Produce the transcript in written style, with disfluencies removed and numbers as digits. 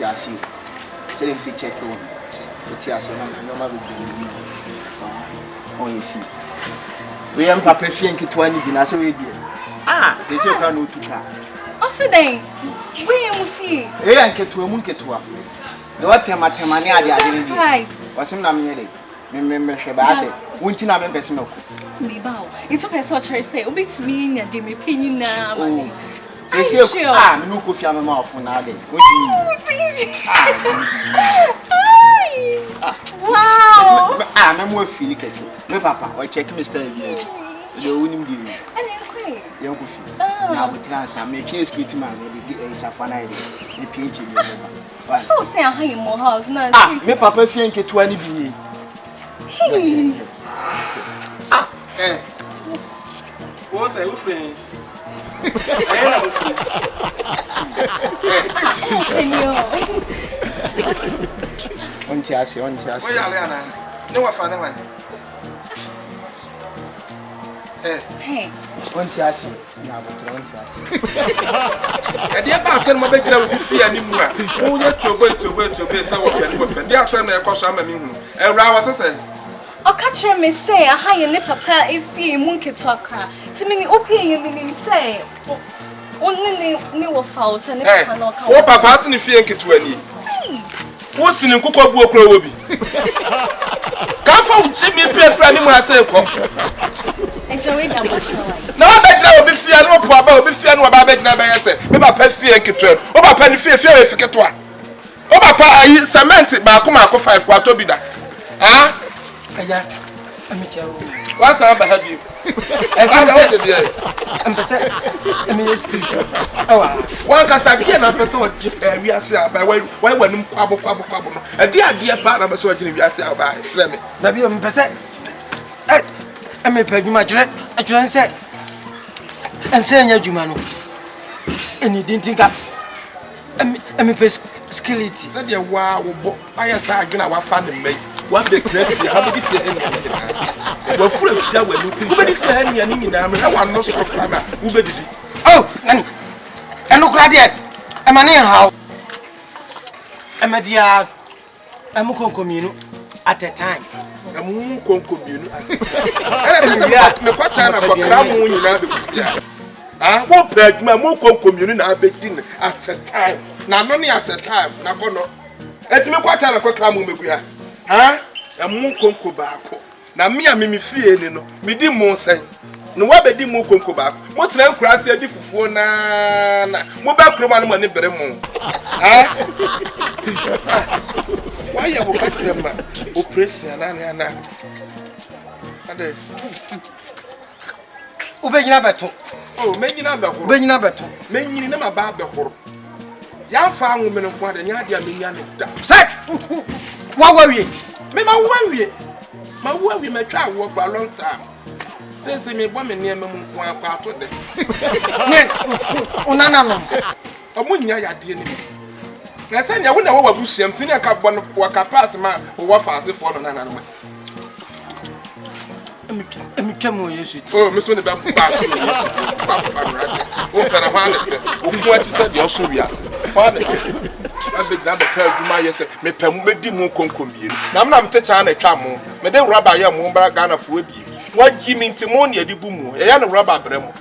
Tiasi. Tell him to check on. Tiasi, no matter what you do. We am Papa Fianki 20 dinners already. Ah, they say you can't to car. Oh, sit down. We am with you. Eh, and get to a moon get to up. The what time at Jesus Christ. What's him namely? Remember Shabazz, won't you know members no? Me bow. It's okay, so I say, oh, it's me and give me penny now. They say, ah, no coffee on my mouth for now. Wow. I'm more feeling it. My papa, I check Mr. You wouldn't do it. Young coffee. Now, we transfer, make a script man, a safana, a pinch. So say I have more house now. Ah, my papa think it 20 be. Ah, eh. What's a friend? On Tiasi. Where are you? No one found one. Hey. On Tiasi. Now, but on Tiasi. And the ambassador, my baby, will be free anymore. Oh, you're too good to be someone with them. They are sending a caution. And Rawas said, O catch me say a high and papa if you monkey talker. To me, open me say only new fouls and oh, papa's in the fiank to any. What's in the cocoa book will be? Come from Jimmy Pierce for anyone I say. Enjoy that much. No, I will be fear no problem, be fear no about making a say. Maybe a pet fiank to oh, my penny fear if you get one. Oh, papa, I cemented by Kumako 5 for Tobida. Ah? What's up ahead of you? As I said, one can say, I'm a person, we are set by why when you quabble. A dear part of a sort of you are set by Slemmy. Maybe I'm percent. I may pay you my dread, I try and say, and saying you, man. And you didn't think I am a skillet. Said you, wow, I saw you know what fun make. What the crazy, how did you feel? Well, full of shower, who made it for any and I want no shop. Who did it? Oh, and look at it. I'm an in house. I'm a dear. I'm a commune at a time. A moon commune. I'm quite time about Cramoon in Abbey. I won't beg my moon commune at a time. Now, only at a time. Now, let me quite time about Cramoon. Ah, a moon conco back. Now, me and me fear, me dim more say. No, what be dim more conco back. What time crass a different for na mobile croman money better more. Ah, why you will catch them? Operation and Obeying battle. Oh, maybe not battle. Maybe never bad the horror. Young farm women of what and Yadia million. What were we? Me my worry may try work for a long time. Since me woman near me one part of them. Unanam. A munya ya dear. I said, I wouldn't know what bush him, Tina Cap one work a pass man or what fast for an animal. Oh, Miss Winnie Bam Pass. Open a hand. What you said, you're serious. I beg that the crowd do my yes, me permit more concombi. Now I'm not touching a chamo. Madame Rabbi Yamumba Ghana for you. What you mean Timonia di Bumu? A young rubber bremo.